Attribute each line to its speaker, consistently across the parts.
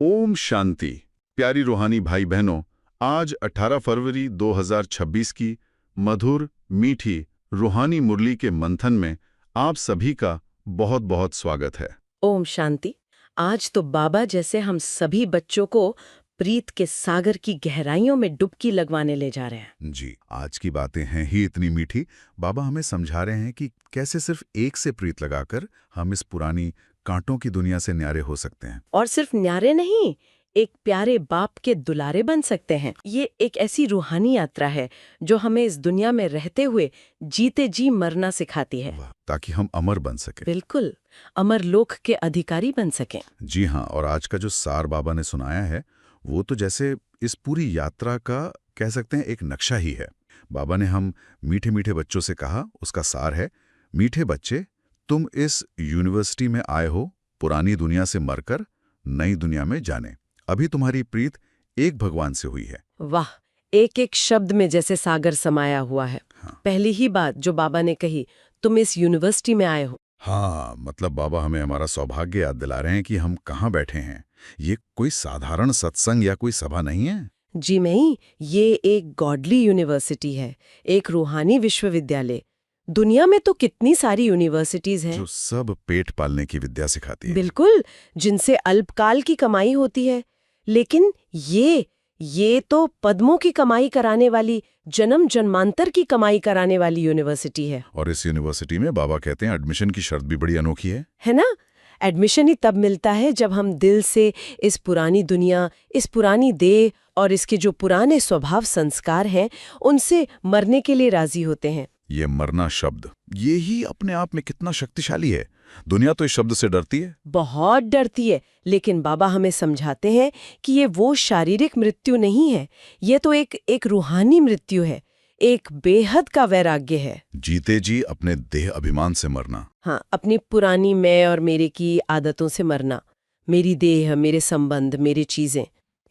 Speaker 1: ओम शांति। प्यारी रूहानी भाई बहनों, आज 18 फरवरी 2026 की मधुर मीठी रूहानी मुरली के मंथन में आप सभी का बहुत बहुत स्वागत है।
Speaker 2: ओम शांति। आज तो बाबा जैसे हम सभी बच्चों को प्रीत के सागर की गहराइयों में डुबकी लगवाने ले जा रहे हैं।
Speaker 3: जी, आज की बातें हैं ही इतनी मीठी। बाबा हमें समझा रहे हैं कि कैसे सिर्फ एक से प्रीत लगाकर हम इस पुरानी कांटों की दुनिया से न्यारे हो सकते हैं।
Speaker 2: और सिर्फ न्यारे नहीं, एक प्यारे बाप के दुलारे बन सकते हैं। ये एक ऐसी रूहानी यात्रा है जो हमें इस दुनिया में रहते हुए जीते जी मरना सिखाती है।
Speaker 3: वाह, ताकि हम अमर बन सके।
Speaker 2: बिल्कुल, अमर लोक के अधिकारी बन सकें।
Speaker 3: जी हाँ, और आज का जो सार बाबा ने सुनाया है वो तो जैसे इस पूरी यात्रा का कह सकते हैं एक नक्शा ही है। बाबा ने हम मीठे मीठे बच्चों से कहा, उसका सार है, मीठे बच्चे, तुम इस यूनिवर्सिटी में आए हो पुरानी दुनिया से मरकर नई दुनिया में जाने। अभी तुम्हारी प्रीत एक भगवान से हुई है।
Speaker 2: वाह, एक एक शब्द में जैसे सागर समाया हुआ है।
Speaker 3: हाँ।
Speaker 2: पहली ही बात जो बाबा ने कही, तुम इस यूनिवर्सिटी में आए हो।
Speaker 3: हाँ, मतलब बाबा हमें हमारा सौभाग्य याद दिला रहे हैं कि हम कहाँ बैठे हैं। ये कोई साधारण सत्संग या कोई सभा नहीं है।
Speaker 2: जी नहीं, ये एक गॉडली यूनिवर्सिटी है, एक रूहानी विश्वविद्यालय। दुनिया में तो कितनी सारी यूनिवर्सिटीज हैं।
Speaker 3: जो सब पेट पालने की विद्या सिखाती है।
Speaker 2: बिल्कुल, जिनसे अल्पकाल की कमाई होती है। लेकिन ये तो पद्मों की कमाई कराने वाली, जन्म जन्मांतर की कमाई कराने वाली यूनिवर्सिटी है।
Speaker 3: और इस यूनिवर्सिटी में बाबा कहते हैं एडमिशन की शर्त भी बड़ी अनोखी है
Speaker 2: ना? एडमिशन ही तब मिलता है जब हम दिल से इस पुरानी दुनिया, इस पुरानी देह और इसके जो पुराने स्वभाव संस्कार हैं, उनसे मरने के लिए राजी होते हैं।
Speaker 3: ये मरना शब्द, ये ही अपने आप में कितना शक्तिशाली है। दुनिया तो इस शब्द से डरती है,
Speaker 2: बहुत डरती है, लेकिन बाबा हमें समझाते हैं कि ये वो शारीरिक मृत्यु नहीं है, ये तो एक रूहानी मृत्यु है, एक बेहद का वैराग्य है।
Speaker 3: जीते जी अपने देह अभिमान से मरना।
Speaker 2: हाँ, अपनी पुरानी मैं और मेरे की आदतों से मरना, मेरी देह, मेरे संबंध, मेरी चीजें,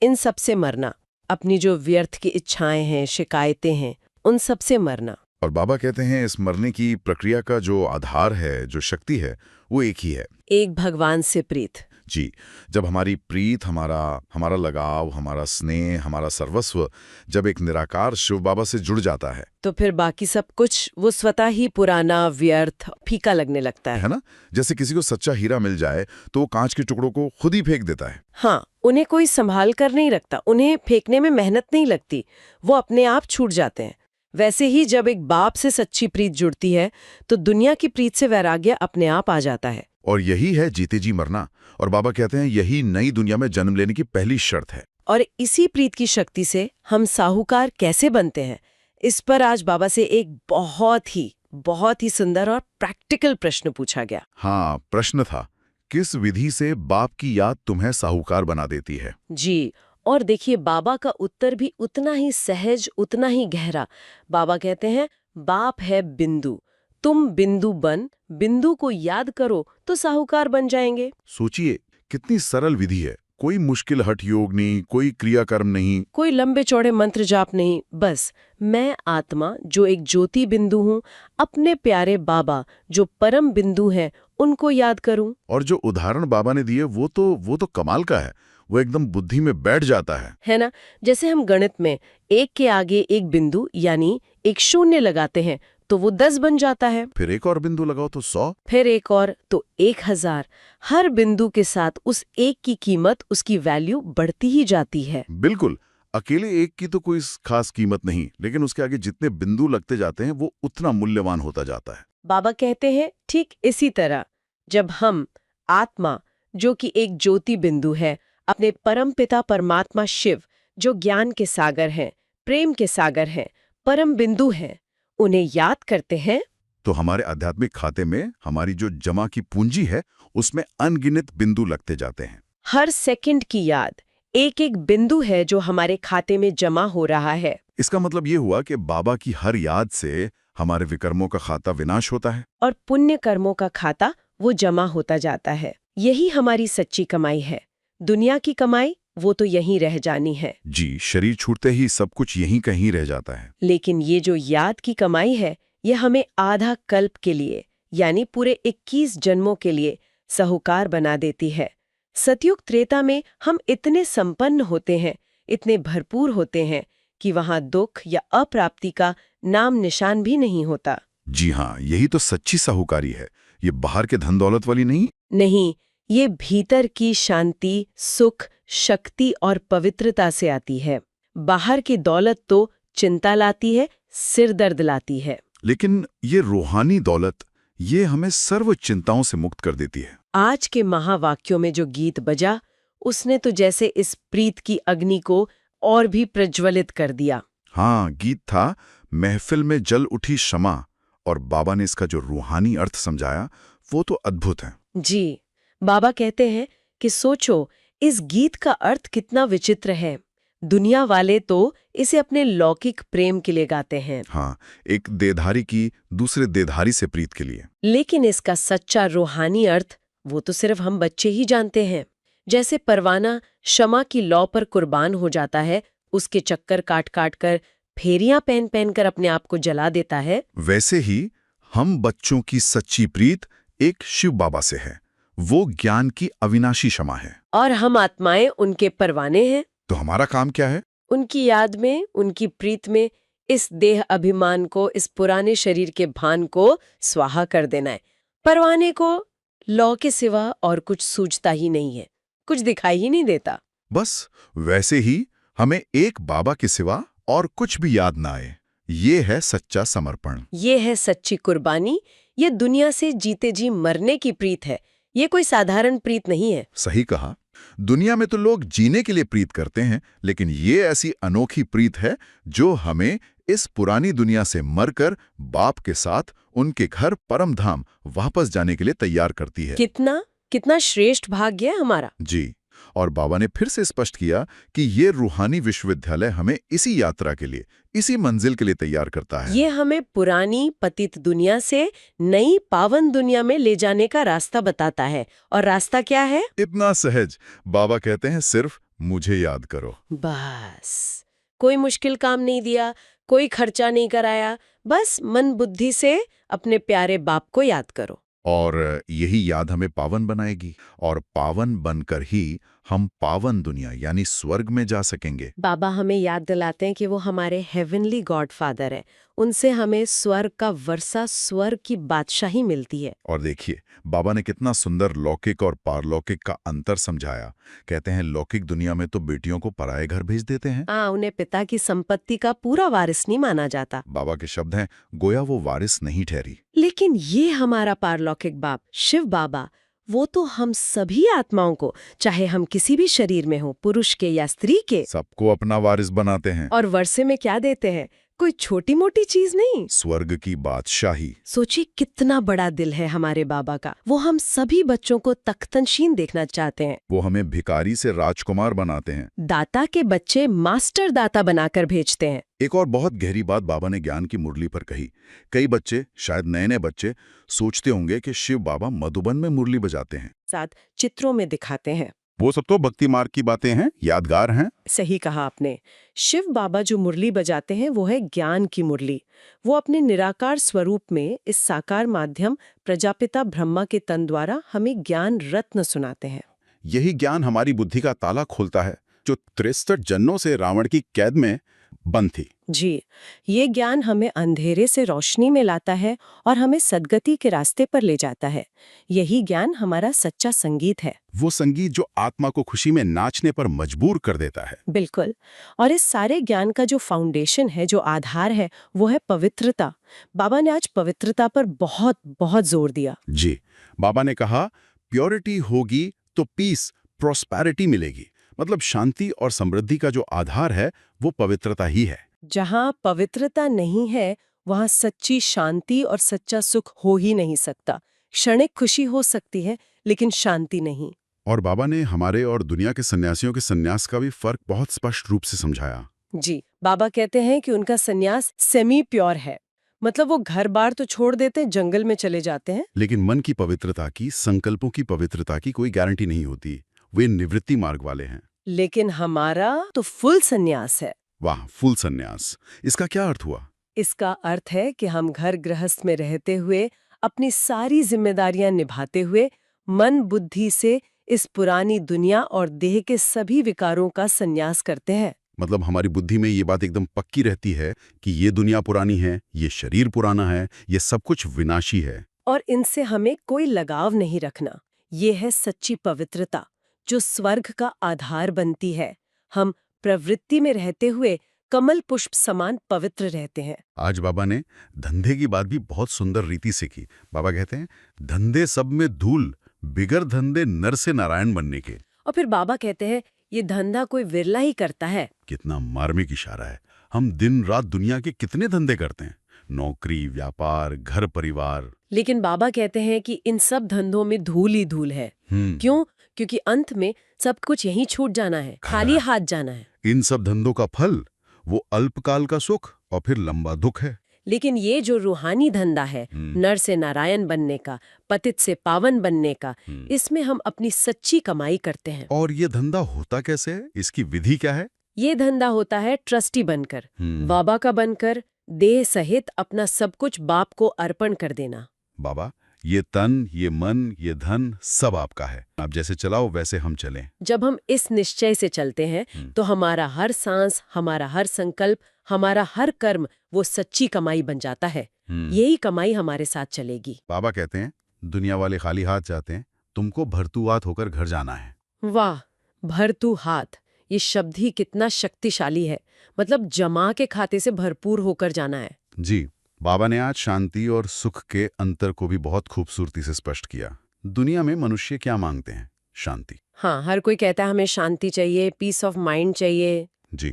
Speaker 2: इन सब से मरना, अपनी जो व्यर्थ की इच्छाएं हैं, शिकायतें हैं, उन सब से मरना।
Speaker 3: और बाबा कहते हैं इस मरने की प्रक्रिया का जो आधार है, जो शक्ति है, वो एक ही है,
Speaker 2: एक भगवान से प्रीत।
Speaker 3: जी। जब हमारी प्रीत, हमारा लगाव, हमारा स्नेह, हमारा सर्वस्व जब एक निराकार शिव बाबा से जुड़ जाता है,
Speaker 2: तो फिर बाकी सब कुछ वो स्वतः ही पुराना, व्यर्थ, फीका लगने लगता है
Speaker 3: ना? जैसे किसी को सच्चा हीरा मिल जाए तो वो कांच के टुकड़ों को खुद ही फेंक देता है।
Speaker 2: हाँ, उन्हें कोई संभाल कर नहीं रखता, उन्हें फेंकने में मेहनत नहीं लगती, वो अपने आप छूट जाते हैं। वैसे ही जब एक बाप से सच्ची प्रीत जुड़ती है तो दुनिया की प्रीत से वैराग्य अपने आप आ जाता है।
Speaker 3: और यही है जीते जी मरना। और बाबा कहते हैं यही नई दुनिया में जन्म लेने की पहली शर्त है।
Speaker 2: और इसी प्रीत की शक्ति से हम साहूकार कैसे बनते हैं, इस पर आज बाबा से एक बहुत ही सुंदर और प्रैक्टिकल प्रश्न पूछा गया।
Speaker 3: हाँ, प्रश्न था, किस विधि से बाप की याद तुम्हें साहूकार बना देती है?
Speaker 2: जी, और देखिए बाबा का उत्तर भी उतना ही सहज, उतना ही गहरा। बाबा कहते हैं, बाप है बिंदु, तुम बिंदु बन, बिंदु को याद करो तो साहूकार बन जाएंगे।
Speaker 3: सोचिए कितनी सरल विधि है। कोई मुश्किल हठ योग नहीं, कोई क्रियाकर्म नहीं,
Speaker 2: कोई लंबे चौड़े मंत्र जाप नहीं, बस मैं आत्मा जो एक ज्योति बिंदु हूँ, अपने प्यारे बाबा जो परम बिंदु हैं, उनको याद करूं।
Speaker 3: और जो उदाहरण बाबा ने दिए वो तो कमाल का है। वो एकदम बुद्धि में बैठ जाता है
Speaker 2: ना? जैसे हम गणित में एक के आगे एक बिंदु यानी एक शून्य लगाते हैं तो वो 10 बन जाता है,
Speaker 3: फिर एक और बिंदु लगाओ तो 100,
Speaker 2: फिर एक और तो 1000। हर बिंदु के साथ उस एक की कीमत, उसकी वैल्यू बढ़ती ही जाती है।
Speaker 3: बिल्कुल। अकेले एक की तो कोई खास कीमत नहीं, लेकिन उसके आगे जितने बिंदु लगते जाते हैं वो उतना मूल्यवान होता जाता है।
Speaker 2: बाबा कहते हैं ठीक इसी तरह जब हम आत्मा जो कि एक ज्योति बिंदु है, अपने परम पिता परमात्मा शिव जो ज्ञान के सागर हैं, प्रेम के सागर हैं, परम बिंदु हैं, उन्हें याद करते हैं
Speaker 3: तो हमारे आध्यात्मिक खाते में हमारी जो जमा की पूंजी है उसमें अनगिनत बिंदु लगते जाते हैं।
Speaker 2: हर सेकंड की याद एक एक बिंदु है जो हमारे खाते में जमा हो रहा है।
Speaker 3: इसका मतलब ये हुआ कि बाबा की हर याद से हमारे विकर्मों का खाता विनाश होता है
Speaker 2: और पुण्य कर्मों का खाता वो जमा होता जाता है। यही हमारी सच्ची कमाई है। दुनिया की कमाई वो तो यहीं रह जानी है।
Speaker 3: जी, शरीर छूटते ही सब कुछ यहीं कहीं रह जाता है।
Speaker 2: लेकिन ये जो याद की कमाई है, ये हमें आधा कल्प के लिए यानी पूरे 21 जन्मों के लिए साहूकार बना देती है। सतयुग त्रेता में हम इतने संपन्न होते हैं, इतने भरपूर होते हैं कि वहां दुख या अप्राप्ति का नाम निशान भी नहीं होता।
Speaker 3: जी हाँ, यही तो सच्ची साहूकारी है। ये बाहर के धन दौलत वाली नहीं।
Speaker 2: नहीं, ये भीतर की शांति, सुख, शक्ति और पवित्रता से आती है। बाहर की दौलत तो चिंता लाती है, सिर दर्द लाती है।
Speaker 3: लेकिन ये रूहानी दौलत, ये हमें सर्व चिंताओं से मुक्त कर देती है।
Speaker 2: आज के महावाक्यों में जो गीत बजा, उसने तो जैसे इस प्रीत की अग्नि को और भी प्रज्वलित कर दिया।
Speaker 3: हाँ, गीत था महफिल में जल उठी शमा, और बाबा ने इसका जो रूहानी अर्थ समझाया वो तो अद्भुत है।
Speaker 2: जी, बाबा कहते हैं कि सोचो, इस गीत का अर्थ कितना विचित्र है। दुनिया वाले तो इसे अपने लौकिक प्रेम के लिए गाते हैं।
Speaker 3: हाँ, एक देधारी की दूसरे देधारी से प्रीत के लिए।
Speaker 2: लेकिन इसका सच्चा रूहानी अर्थ वो तो सिर्फ हम बच्चे ही जानते हैं। जैसे परवाना शमा की लौ पर कुर्बान हो जाता है, उसके चक्कर काट काट कर, फेरियां पहन पहन कर अपने आप को जला देता है,
Speaker 3: वैसे ही हम बच्चों की सच्ची प्रीत एक शिव बाबा से है। वो ज्ञान की अविनाशी क्षमा है।
Speaker 2: और हम आत्माएं उनके परवाने हैं।
Speaker 3: तो हमारा काम क्या है?
Speaker 2: उनकी याद में, उनकी प्रीत में इस देह अभिमान को, इस पुराने शरीर के भान को स्वाहा कर देना है। परवाने को लौ के सिवा और कुछ सूझता ही नहीं है, कुछ दिखाई ही नहीं देता।
Speaker 3: बस वैसे ही हमें एक बाबा के सिवा और कुछ भी याद ना आए। ये है सच्चा समर्पण।
Speaker 2: ये है सच्ची कुर्बानी। ये दुनिया से जीते जी मरने की प्रीत है। ये कोई साधारण प्रीत नहीं है।
Speaker 3: सही कहा। दुनिया में तो लोग जीने के लिए प्रीत करते हैं, लेकिन ये ऐसी अनोखी प्रीत है जो हमें इस पुरानी दुनिया से मरकर बाप के साथ उनके घर परम धाम वापस जाने के लिए तैयार करती है।
Speaker 2: कितना कितना श्रेष्ठ भाग्य है हमारा।
Speaker 3: जी, और बाबा ने फिर से स्पष्ट किया कि ये रूहानी विश्वविद्यालय हमें इसी यात्रा के लिए, इसी मंजिल के लिए तैयार करता है।
Speaker 2: ये हमें पुरानी पतित दुनिया से नई पावन दुनिया में ले जाने का रास्ता बताता है। और रास्ता क्या है?
Speaker 3: इतना सहज। बाबा कहते हैं, सिर्फ मुझे याद करो।
Speaker 2: बस, कोई मुश्किल काम नहीं दिया, कोई खर्चा नहीं कराया, बस मन बुद्धि से अपने प्यारे बाप को याद करो।
Speaker 3: और यही याद हमें पावन बनाएगी, और पावन बनकर ही हम पावन दुनिया यानी स्वर्ग में जा सकेंगे।
Speaker 2: बाबा हमें याद दिलाते हैं कि वो हमारे हेवनली गॉडफादर है। उनसे हमें स्वर्ग का वर्षा, स्वर्ग की बादशाही मिलती है।
Speaker 3: और देखिए, बाबा ने कितना सुंदर लौकिक और पारलौकिक का अंतर समझाया। कहते हैं लौकिक दुनिया में तो बेटियों को पराये घर भेज देते हैं।
Speaker 2: उन्हें पिता की संपत्ति का पूरा वारिस नहीं माना जाता।
Speaker 3: बाबा के शब्द हैं, गोया वो वारिस नहीं ठहरी।
Speaker 2: लेकिन ये हमारा पारलौकिक बाप शिव बाबा, वो तो हम सभी आत्माओं को, चाहे हम किसी भी शरीर में हो, पुरुष के या स्त्री के,
Speaker 3: सबको अपना वारिस बनाते हैं।
Speaker 2: और वर्षे में क्या देते हैं? कोई छोटी मोटी चीज नहीं,
Speaker 3: स्वर्ग की बादशाही।
Speaker 2: सोचिए कितना बड़ा दिल है हमारे बाबा का। वो हम सभी बच्चों को तख्तनशीन देखना चाहते हैं।
Speaker 3: वो हमें भिखारी से राजकुमार बनाते हैं।
Speaker 2: दाता के बच्चे मास्टर दाता बनाकर भेजते हैं।
Speaker 3: एक और बहुत गहरी बात बाबा ने ज्ञान की मुरली पर कही। कई बच्चे, शायद नए नए बच्चे, सोचते होंगे कि शिव बाबा मधुबन में मुरली बजाते हैं,
Speaker 2: साथ चित्रों में दिखाते हैं।
Speaker 3: वो सब तो भक्ति मार्ग की बातें हैं, यादगार हैं।
Speaker 2: सही कहा आपने। शिव बाबा जो मुरली बजाते हैं वो है ज्ञान की मुरली। वो अपने निराकार स्वरूप में इस साकार माध्यम प्रजापिता ब्रह्मा के तन द्वारा हमें ज्ञान रत्न सुनाते हैं।
Speaker 3: यही ज्ञान हमारी बुद्धि का ताला खोलता है, जो 63 जन्मों से रावण की कैद में बंद थी।
Speaker 2: जी, ये ज्ञान हमें अंधेरे से रोशनी में लाता है और हमें सद्गति के रास्ते पर ले जाता है। यही ज्ञान हमारा सच्चा संगीत है।
Speaker 3: वो संगीत जो आत्मा को खुशी में नाचने पर मजबूर कर देता है।
Speaker 2: बिल्कुल। और इस सारे ज्ञान का जो फाउंडेशन है, जो आधार है, वो है पवित्रता। बाबा ने आज पवित्रता पर बहुत बहुत जोर दिया।
Speaker 3: जी, बाबा ने कहा, प्योरिटी होगी तो पीस, प्रॉस्पेरिटी मिलेगी। मतलब शांति और समृद्धि का जो आधार है वो पवित्रता ही है।
Speaker 2: जहाँ पवित्रता नहीं है, वहाँ सच्ची शांति और सच्चा सुख हो ही नहीं सकता। क्षणिक खुशी हो सकती है, लेकिन शांति नहीं।
Speaker 3: और बाबा ने हमारे और दुनिया के सन्यासियों के सन्यास का भी फर्क बहुत स्पष्ट रूप से समझाया।
Speaker 2: जी, बाबा कहते हैं कि उनका सन्यास सेमी प्योर है। मतलब वो घर बार तो छोड़ देते, जंगल में चले जाते हैं।
Speaker 3: लेकिन मन की पवित्रता की, संकल्पों की पवित्रता की कोई गारंटी नहीं होती। वे निवृत्ति मार्ग वाले हैं।
Speaker 2: लेकिन हमारा तो फुल सन्यास है।
Speaker 3: वाह, फुल सन्यास। इसका क्या अर्थ हुआ?
Speaker 2: इसका अर्थ है कि हम घर गृहस्थ में रहते हुए, अपनी सारी जिम्मेदारियां निभाते हुए, मन बुद्धि से इस पुरानी दुनिया और देह के सभी विकारों का संन्यास करते हैं।
Speaker 3: मतलब हमारी बुद्धि में ये बात एकदम पक्की रहती है कि ये दुनिया पुरानी है, ये शरीर पुराना है, ये सब कुछ विनाशी है।
Speaker 2: और इनसे हमें कोई लगाव नहीं रखना। ये है सच्ची पवित्रता, जो स्वर्ग का आधार बनती है। हम प्रवृत्ति में रहते हुए कमल पुष्प समान पवित्र रहते हैं।
Speaker 3: आज बाबा ने धंधे की बात भी बहुत सुंदर रीति से की। बाबा कहते हैं, धंधे सब में धूल, बिगर धंधे नर से नारायण बनने के।
Speaker 2: और फिर बाबा कहते हैं, ये धंधा कोई विरला ही करता है।
Speaker 3: कितना मार्मिक इशारा है। हम दिन रात दुनिया के कितने धंधे करते हैं, नौकरी, व्यापार, घर परिवार।
Speaker 2: लेकिन बाबा कहते हैं कि इन सब धंधों में धूल ही धूल है। क्यों? क्योंकि अंत में सब कुछ यहीं छूट जाना है, खाली हाथ जाना है।
Speaker 3: इन सब धंधों का फल वो अल्पकाल का सुख और फिर लंबा दुख है।
Speaker 2: लेकिन ये जो रूहानी धंधा है, नर से नारायण बनने का, पतित से पावन बनने का, इसमें हम अपनी सच्ची कमाई करते हैं।
Speaker 3: और ये धंधा होता कैसे है? इसकी विधि क्या है?
Speaker 2: ये धंधा होता है ट्रस्टी बनकर, बाबा का बनकर, देह सहित अपना सब कुछ बाप को अर्पण कर देना।
Speaker 3: बाबा, ये तन, ये मन, ये धन सब आपका है। आप जैसे चलाओ वैसे हम चलें।
Speaker 2: जब हम इस निश्चय से चलते हैं तो हमारा हर सांस, हमारा हर संकल्प, हमारा हर कर्म वो सच्ची कमाई बन जाता है। यही कमाई हमारे साथ चलेगी।
Speaker 3: बाबा कहते हैं, दुनिया वाले खाली हाथ जाते हैं, तुमको भरतू हाथ होकर घर जाना है।
Speaker 2: वाह, भरतू हाथ, ये शब्द ही कितना शक्तिशाली है। मतलब जमा के खाते से भरपूर होकर जाना है।
Speaker 3: जी, बाबा ने आज शांति और सुख के अंतर को भी बहुत खूबसूरती से स्पष्ट किया। दुनिया में मनुष्य क्या मांगते हैं? शांति।
Speaker 2: हाँ, हर कोई कहता है हमें शांति चाहिए, पीस ऑफ माइंड चाहिए।
Speaker 3: जी,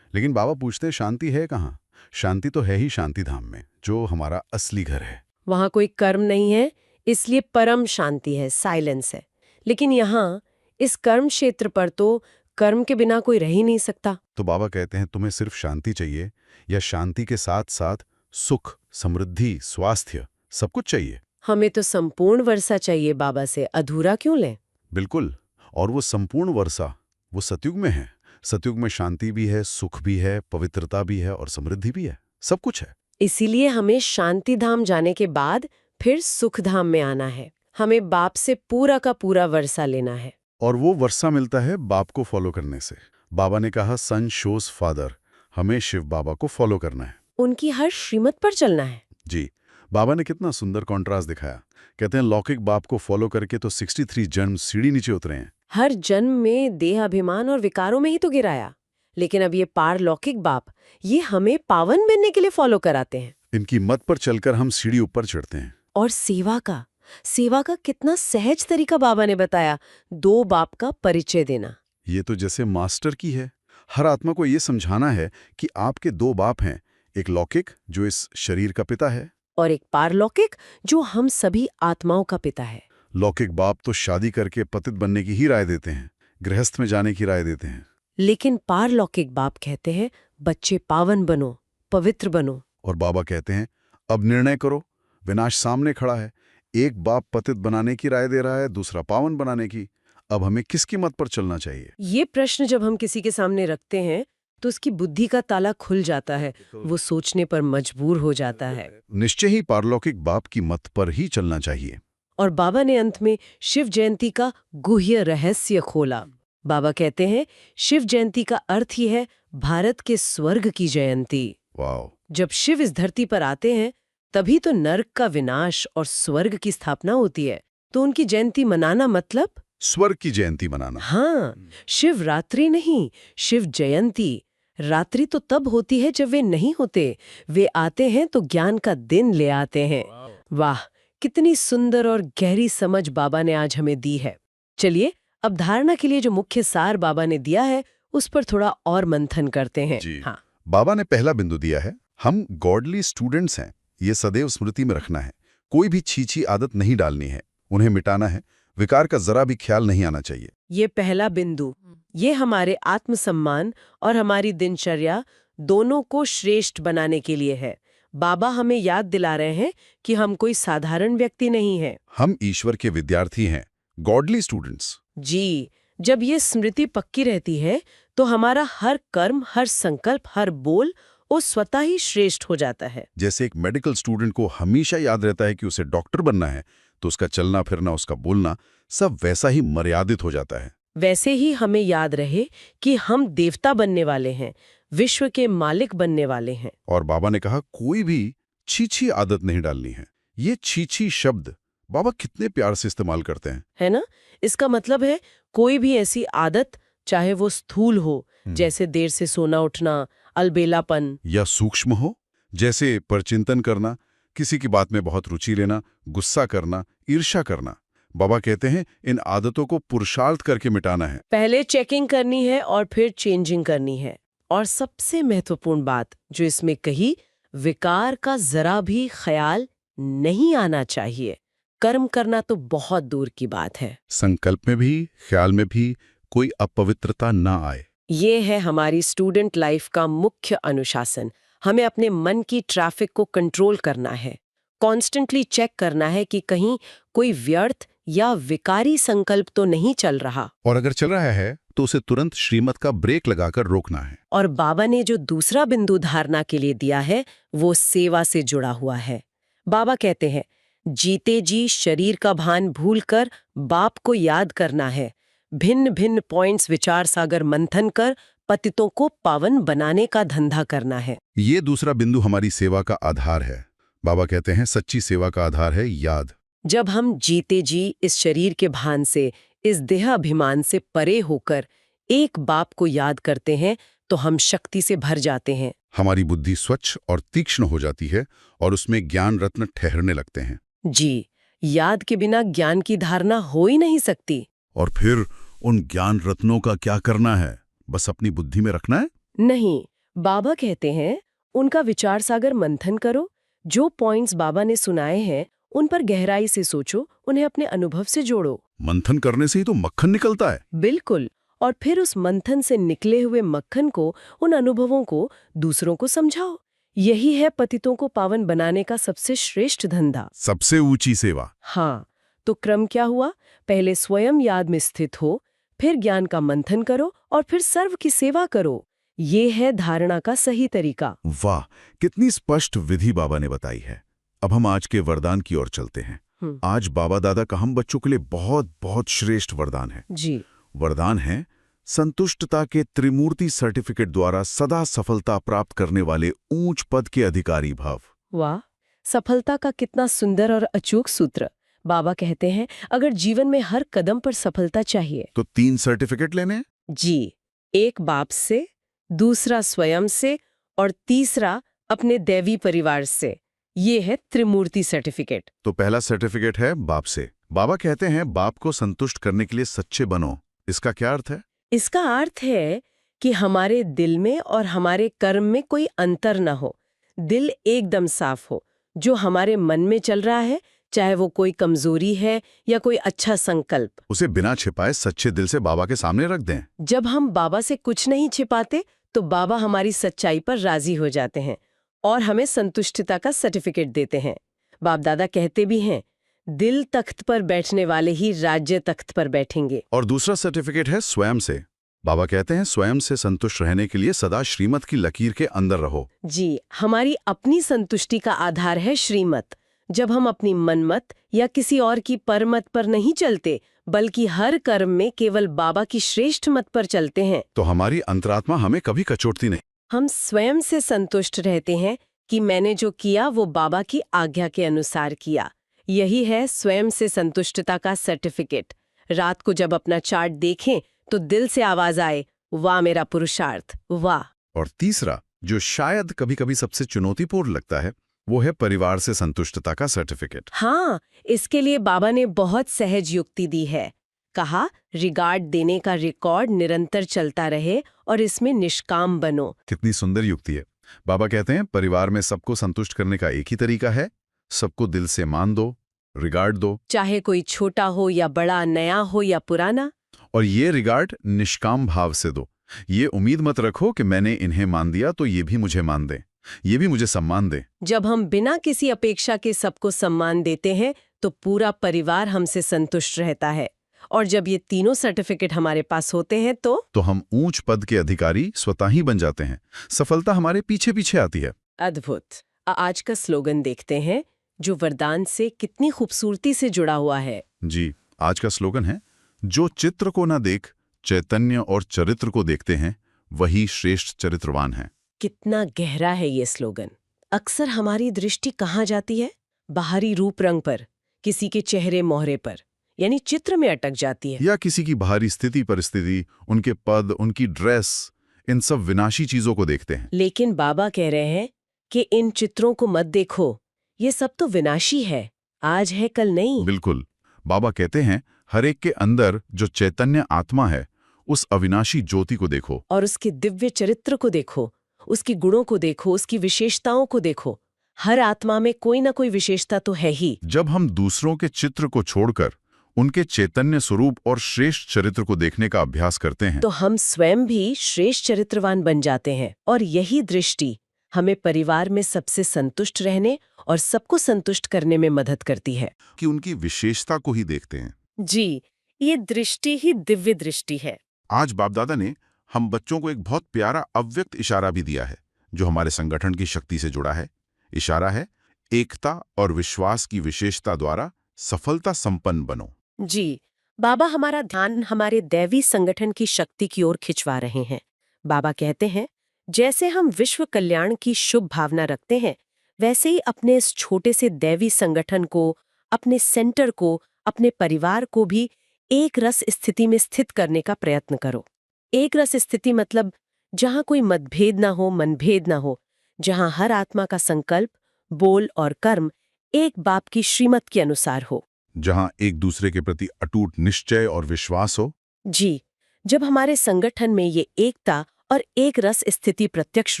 Speaker 3: लेकिन बाबा पूछते हैं, शांति है कहाँ? शांति तो है ही शांति धाम में, जो हमारा असली घर है।
Speaker 2: वहाँ कोई कर्म नहीं है, इसलिए परम शांति है, साइलेंस है। लेकिन यहाँ इस कर्म क्षेत्र पर तो कर्म के बिना कोई रह ही नहीं सकता।
Speaker 3: तो बाबा कहते हैं, तुम्हें सिर्फ शांति चाहिए या शांति के साथ साथ सुख, समृद्धि, स्वास्थ्य सब कुछ चाहिए?
Speaker 2: हमें तो संपूर्ण वर्षा चाहिए बाबा से, अधूरा क्यों लें?
Speaker 3: बिल्कुल, और वो संपूर्ण वर्षा वो सतयुग में है। सतयुग में शांति भी है, सुख भी है, पवित्रता भी है और समृद्धि भी है, सब कुछ है।
Speaker 2: इसीलिए हमें शांति धाम जाने के बाद फिर सुख धाम में आना है। हमें बाप से पूरा का पूरा वर्षा लेना है।
Speaker 3: और वो वर्षा मिलता है बाप को फॉलो करने से। बाबा ने कहा, सन शोज फादर, हमें शिव बाबा को फॉलो करना है,
Speaker 2: उनकी हर श्रीमत पर चलना है।
Speaker 3: जी, बाबा ने कितना सुंदर कॉन्ट्रास्ट दिखाया। कहते हैं, लौकिक बाप को फॉलो करके तो 63 जन्म सीढ़ी नीचे उतरे हैं।
Speaker 2: हर जन्म में देह अभिमान और विकारों में ही तो गिराया। लेकिन अब ये पारलौकिक बाप, ये हमें पावन बनने के लिए फॉलो कराते हैं।
Speaker 3: इनकी मत पर चलकर हम सीढ़ी ऊपर चढ़ते हैं।
Speaker 2: और सेवा का कितना सहज तरीका बाबा ने बताया, दो बाप का परिचय देना।
Speaker 3: ये तो जैसे मास्टर की है। हर आत्मा को ये समझाना है कि आपके दो बाप हैं, एक लौकिक जो इस शरीर का पिता है,
Speaker 2: और एक पारलौकिक जो हम सभी आत्माओं का पिता है।
Speaker 3: लौकिक बाप तो शादी करके पतित बनने की ही राय देते हैं, गृहस्थ में जाने की राय देते हैं।
Speaker 2: लेकिन पारलौकिक बाप कहते हैं, बच्चे पावन बनो, पवित्र बनो।
Speaker 3: और बाबा कहते हैं, अब निर्णय करो, विनाश सामने खड़ा है। एक बाप पतित बनाने की राय दे रहा है, दूसरा पावन बनाने की। अब हमें किसकी मत पर चलना चाहिए?
Speaker 2: ये प्रश्न जब हम किसी के सामने रखते हैं तो उसकी बुद्धि का ताला खुल जाता है, वो सोचने पर मजबूर हो जाता है।
Speaker 3: निश्चय ही पारलौकिक बाप की मत पर ही चलना चाहिए।
Speaker 2: और बाबा ने अंत में शिव जयंती का गुह्य रहस्य खोला। बाबा कहते हैं, शिव जयंती का अर्थ ही है भारत के स्वर्ग की जयंती।
Speaker 3: वाह!
Speaker 2: जब शिव इस धरती पर आते हैं तभी तो नर्क का विनाश और स्वर्ग की स्थापना होती है। तो उनकी जयंती मनाना मतलब
Speaker 3: स्वर्ग की जयंती मनाना।
Speaker 2: हाँ, शिवरात्रि नहीं, शिव जयंती। रात्रि तो तब होती है जब वे नहीं होते, वे आते हैं तो ज्ञान का दिन ले आते हैं। वाह, कितनी सुंदर और गहरी समझ बाबा ने आज हमें दी है। चलिए अब धारणा के लिए जो मुख्य सार बाबा ने दिया है उस पर थोड़ा और मंथन करते हैं। हाँ,
Speaker 3: बाबा ने पहला बिंदु दिया है, हम गॉडली स्टूडेंट्स हैं, ये सदैव स्मृति में रखना है। कोई भी छीछी आदत नहीं डालनी है, उन्हें मिटाना है, विकार का जरा भी ख्याल नहीं आना चाहिए।
Speaker 2: ये पहला बिंदु, ये हमारे आत्मसम्मान और हमारी दिनचर्या दोनों को श्रेष्ठ बनाने के लिए है। बाबा हमें याद दिला रहे हैं कि हम कोई साधारण व्यक्ति नहीं हैं।
Speaker 3: हम ईश्वर के विद्यार्थी हैं, गॉडली स्टूडेंट्स।
Speaker 2: जी, जब ये स्मृति पक्की रहती है तो हमारा हर कर्म, हर संकल्प, हर बोल वो स्वतः ही श्रेष्ठ हो जाता है।
Speaker 3: जैसे एक मेडिकल स्टूडेंट को हमेशा याद रहता है कि उसे डॉक्टर बनना है, तो उसका चलना फिरना, उसका बोलना सब वैसा ही मर्यादित हो जाता है।
Speaker 2: वैसे ही हमें याद रहे कि हम देवता बनने वाले हैं, विश्व के मालिक बनने वाले हैं।
Speaker 3: और बाबा ने कहा कोई भी छीछी आदत नहीं डालनी है। ये छीछी शब्द बाबा कितने प्यार से इस्तेमाल करते हैं,
Speaker 2: है ना? इसका मतलब है कोई भी ऐसी आदत, चाहे वो स्थूल हो, जैसे देर से सोना उठना, अलबेलापन,
Speaker 3: या सूक्ष्म हो, जैसे परचिंतन करना, किसी की बात में बहुत रुचि लेना, गुस्सा करना, ईर्ष्या करना। बाबा कहते हैं इन आदतों को पुरुषार्थ करके मिटाना है।
Speaker 2: पहले चेकिंग करनी है और फिर चेंजिंग करनी है। और सबसे महत्वपूर्ण बात जो इसमें कही, विकार का जरा भी ख्याल नहीं आना चाहिए। कर्म करना तो बहुत दूर की बात है,
Speaker 3: संकल्प में भी, ख्याल में भी कोई अपवित्रता ना आए।
Speaker 2: ये है हमारी स्टूडेंट लाइफ का मुख्य अनुशासन। हमें अपने मन की ट्रैफिक को कंट्रोल करना है, कॉन्स्टेंटली चेक करना है कि कहीं कोई व्यर्थ या विकारी संकल्प तो नहीं चल रहा।
Speaker 3: और अगर चल रहा है तो उसे तुरंत श्रीमत का ब्रेक लगाकर रोकना है।
Speaker 2: और बाबा ने जो दूसरा बिंदु धारणा के लिए दिया है वो सेवा से जुड़ा हुआ है। बाबा कहते हैं, जीते जी शरीर का भान भूलकर बाप को याद करना है। भिन्न भिन्न पॉइंट्स विचार सागर मंथन कर पतितों को पावन बनाने का धंधा करना है।
Speaker 3: ये दूसरा बिंदु हमारी सेवा का आधार है। बाबा कहते हैं सच्ची सेवा का आधार है याद।
Speaker 2: जब हम जीते जी इस शरीर के भान से, इस देहाभिमान से परे होकर एक बाप को याद करते हैं तो हम शक्ति से भर जाते हैं।
Speaker 3: हमारी बुद्धि स्वच्छ और तीक्ष्ण हो जाती है और उसमें ज्ञान रत्न ठहरने लगते हैं।
Speaker 2: जी, याद के बिना ज्ञान की धारणा हो ही नहीं सकती।
Speaker 3: और फिर उन ज्ञान रत्नों का क्या करना है? बस अपनी बुद्धि में रखना है?
Speaker 2: नहीं, बाबा कहते हैं उनका विचार सागर मंथन करो। जो पॉइंट्स बाबा ने सुनाए हैं उन पर गहराई से सोचो, उन्हें अपने अनुभव से जोड़ो।
Speaker 3: मंथन करने से ही तो मक्खन निकलता है।
Speaker 2: बिल्कुल। और फिर उस मंथन से निकले हुए मक्खन को, उन अनुभवों को दूसरों को समझाओ। यही है पतितों को पावन बनाने का सबसे श्रेष्ठ धंधा,
Speaker 3: सबसे ऊंची सेवा।
Speaker 2: हाँ, तो क्रम क्या हुआ? पहले स्वयं याद में स्थित हो, फिर ज्ञान का मंथन करो और फिर सर्व की सेवा करो। ये है धारणा का सही तरीका।
Speaker 3: वाह, कितनी स्पष्ट विधि बाबा ने बताई है। अब हम आज के वरदान की ओर चलते हैं। आज बाबा दादा का हम बच्चों के लिए बहुत बहुत श्रेष्ठ वरदान है।
Speaker 2: जी,
Speaker 3: वरदान है संतुष्टता के त्रिमूर्ति सर्टिफिकेट द्वारा सदा सफलता प्राप्त करने वाले ऊंच पद के अधिकारी भव।
Speaker 2: वाह, सफलता का कितना सुंदर और अचूक सूत्र। बाबा कहते हैं अगर जीवन में हर कदम पर सफलता चाहिए
Speaker 3: तो 3 सर्टिफिकेट लेने हैं?
Speaker 2: जी, एक बाप से, दूसरा स्वयं से और तीसरा अपने दैवी परिवार से। ये है त्रिमूर्ति सर्टिफिकेट।
Speaker 3: तो पहला सर्टिफिकेट है बाप से। बाबा कहते हैं बाप को संतुष्ट करने के लिए सच्चे बनो। इसका क्या अर्थ है?
Speaker 2: इसका अर्थ है कि हमारे दिल में और हमारे कर्म में कोई अंतर न हो। दिल एकदम साफ हो। जो हमारे मन में चल रहा है, चाहे वो कोई कमजोरी है या कोई अच्छा संकल्प,
Speaker 3: उसे बिना छिपाए सच्चे दिल से बाबा के सामने रख दें।
Speaker 2: जब हम बाबा से कुछ नहीं छिपाते तो बाबा हमारी सच्चाई पर राजी हो जाते हैं और हमें संतुष्टता का सर्टिफिकेट देते हैं। बाप दादा कहते भी हैं, दिल तख्त पर बैठने वाले ही राज्य तख्त पर बैठेंगे।
Speaker 3: और दूसरा सर्टिफिकेट है स्वयं से। बाबा कहते हैं स्वयं से संतुष्ट रहने के लिए सदा श्रीमत की लकीर के अंदर रहो।
Speaker 2: जी, हमारी अपनी संतुष्टि का आधार है श्रीमत। जब हम अपनी मनमत या किसी और की परमत पर नहीं चलते, बल्कि हर कर्म में केवल बाबा की श्रेष्ठ मत पर चलते हैं,
Speaker 3: तो हमारी अंतरात्मा हमें कभी कचोटती नहीं।
Speaker 2: हम स्वयं से संतुष्ट रहते हैं कि मैंने जो किया वो बाबा की आज्ञा के अनुसार किया। यही है स्वयं से संतुष्टता का सर्टिफिकेट। रात को जब अपना चार्ट देखें तो दिल से आवाज आए, वाह मेरा पुरुषार्थ, वाह।
Speaker 3: और तीसरा, जो शायद कभी कभी सबसे चुनौतीपूर्ण लगता है, वो है परिवार से संतुष्टता का सर्टिफिकेट।
Speaker 2: हाँ, इसके लिए बाबा ने बहुत सहज युक्ति दी है। कहा, रिगार्ड देने का रिकॉर्ड निरंतर चलता रहे और इसमें निष्काम बनो।
Speaker 3: कितनी सुंदर युक्ति है। बाबा कहते हैं परिवार में सबको संतुष्ट करने का एक ही तरीका है, सबको दिल से मान दो, रिगार्ड दो,
Speaker 2: चाहे कोई छोटा हो या बड़ा, नया हो या पुराना।
Speaker 3: और ये रिगार्ड निष्काम भाव से दो। ये उम्मीद मत रखो कि मैंने इन्हें मान दिया तो ये भी मुझे मान दें, ये भी मुझे सम्मान दें।
Speaker 2: जब हम बिना किसी अपेक्षा के सबको सम्मान देते हैं तो पूरा परिवार हमसे संतुष्ट रहता है। और जब ये तीनों सर्टिफिकेट हमारे पास होते हैं तो
Speaker 3: हम ऊंच पद के अधिकारी स्वतः ही बन जाते हैं। सफलता हमारे पीछे पीछे आती है।
Speaker 2: अद्भुत। आज का स्लोगन देखते हैं जो वरदान से कितनी खूबसूरती से जुड़ा हुआ है।
Speaker 3: जी, आज का स्लोगन है, जो चित्र को ना देख चैतन्य और चरित्र को देखते हैं वही श्रेष्ठ चरित्रवान है।
Speaker 2: कितना गहरा है ये स्लोगन। अक्सर हमारी दृष्टि कहाँ जाती है? बाहरी रूप रंग पर, किसी के चेहरे मोहरे पर, यानी चित्र में अटक जाती है।
Speaker 3: या किसी की बाहरी स्थिति परिस्थिति, उनके पद, उनकी ड्रेस, इन सब विनाशी चीजों को देखते हैं।
Speaker 2: लेकिन बाबा कह रहे हैं कि इन चित्रों को मत देखो, ये सब तो विनाशी है, आज है कल नहीं।
Speaker 3: बिल्कुल। बाबा कहते हैं, हर एक के अंदर जो चैतन्य आत्मा है, उस अविनाशी ज्योति को देखो
Speaker 2: और उसके दिव्य चरित्र को देखो, उसकी गुणों को देखो, उसकी विशेषताओं को देखो। हर आत्मा में कोई ना कोई विशेषता तो है ही।
Speaker 3: जब हम दूसरों के चित्र को छोड़कर उनके चैतन्य स्वरूप और श्रेष्ठ चरित्र को देखने का अभ्यास करते हैं
Speaker 2: तो हम स्वयं भी श्रेष्ठ चरित्रवान बन जाते हैं। और यही दृष्टि हमें परिवार में सबसे संतुष्ट रहने और सबको संतुष्ट करने में मदद करती है।
Speaker 3: कि उनकी विशेषता को ही देखते हैं।
Speaker 2: जी, ये दृष्टि ही दिव्य दृष्टि है।
Speaker 3: आज बाप दादा ने हम बच्चों को एक बहुत प्यारा अव्यक्त इशारा भी दिया है, जो हमारे संगठन की शक्ति से जुड़ा है। इशारा है, एकता और विश्वास की विशेषता द्वारा सफलता संपन्न बनो।
Speaker 2: जी, बाबा हमारा ध्यान हमारे दैवी संगठन की शक्ति की ओर खिंचवा रहे हैं। बाबा कहते हैं, जैसे हम विश्व कल्याण की शुभ भावना रखते हैं, वैसे ही अपने इस छोटे से दैवी संगठन को, अपने सेंटर को, अपने परिवार को भी एक रस स्थिति में स्थित करने का प्रयत्न करो। एक रस स्थिति मतलब जहां कोई मतभेद ना हो, मनभेद ना हो, जहां हर आत्मा का संकल्प, बोल और कर्म एक बाप की श्रीमत के अनुसार हो।
Speaker 3: जहां एक दूसरे के प्रति अटूट निश्चय और विश्वास हो।
Speaker 2: जी, जब हमारे संगठन में ये एकता और एक रस स्थिति प्रत्यक्ष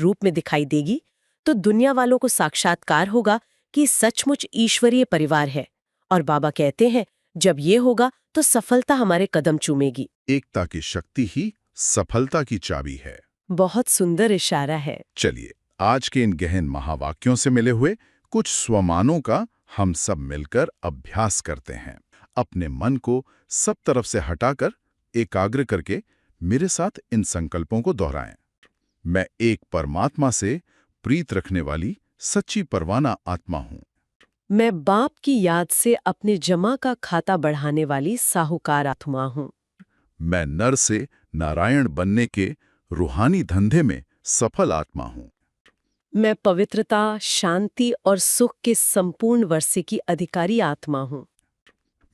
Speaker 2: रूप में दिखाई देगी, तो दुनिया वालों को साक्षात्कार होगा कि सचमुच ईश्वरीय परिवार है। और बाबा कहते हैं, जब ये होगा तो सफलता हमारे कदम चूमेगी।
Speaker 3: एकता की शक्ति ही सफलता की चाबी है।
Speaker 2: बहुत सुंदर इशारा है।
Speaker 3: चलिए, आज के इन गहन महावाक्यों से मिले हुए कुछ स्वमानों का हम सब मिलकर अभ्यास करते हैं। अपने मन को सब तरफ से हटाकर एकाग्र करके मेरे साथ इन संकल्पों को दोहराएं। मैं एक परमात्मा से प्रीत रखने वाली सच्ची परवाना आत्मा हूँ।
Speaker 2: मैं बाप की याद से अपने जमा का खाता बढ़ाने वाली साहूकार आत्मा हूँ।
Speaker 3: मैं नर से नारायण बनने के रूहानी धंधे में सफल आत्मा हूँ।
Speaker 2: मैं पवित्रता, शांति और सुख के संपूर्ण वर्षे की अधिकारी आत्मा हूँ।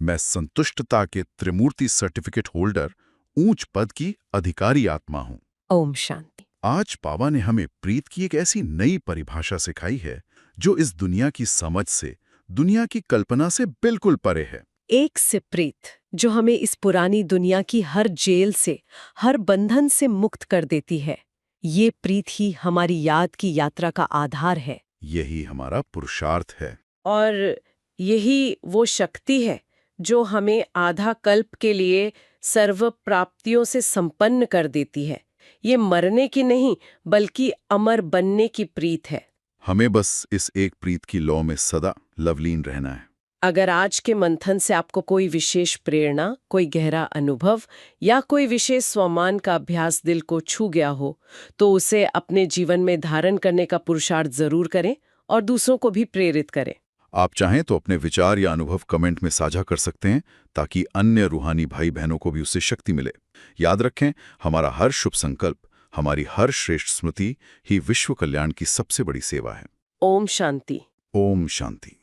Speaker 3: मैं संतुष्टता के त्रिमूर्ति सर्टिफिकेट होल्डर, ऊंच पद की अधिकारी आत्मा हूँ।
Speaker 2: ओम शांति।
Speaker 3: आज बाबा ने हमें प्रीत की एक ऐसी नई परिभाषा सिखाई है जो इस दुनिया की समझ से, दुनिया की कल्पना से बिल्कुल परे है।
Speaker 2: एक से प्रीत जो हमें इस पुरानी दुनिया की हर जेल से, हर बंधन से मुक्त कर देती है। ये प्रीत ही हमारी याद की यात्रा का आधार है।
Speaker 3: यही हमारा पुरुषार्थ है।
Speaker 2: और यही वो शक्ति है जो हमें आधा कल्प के लिए सर्व प्राप्तियों से संपन्न कर देती है। ये मरने की नहीं, बल्कि अमर बनने की प्रीत है।
Speaker 3: हमें बस इस एक प्रीत की लौ में सदा लवलीन रहना है।
Speaker 2: अगर आज के मंथन से आपको कोई विशेष प्रेरणा, कोई गहरा अनुभव या कोई विशेष स्वमान का अभ्यास दिल को छू गया हो, तो उसे अपने जीवन में धारण करने का पुरुषार्थ जरूर करें और दूसरों को भी प्रेरित करें।
Speaker 3: आप चाहें तो अपने विचार या अनुभव कमेंट में साझा कर सकते हैं, ताकि अन्य रूहानी भाई बहनों को भी उससे शक्ति मिले। याद रखें, हमारा हर शुभ संकल्प, हमारी हर श्रेष्ठ स्मृति ही विश्व कल्याण की सबसे बड़ी सेवा है।
Speaker 2: ओम शांति।
Speaker 3: ओम शांति।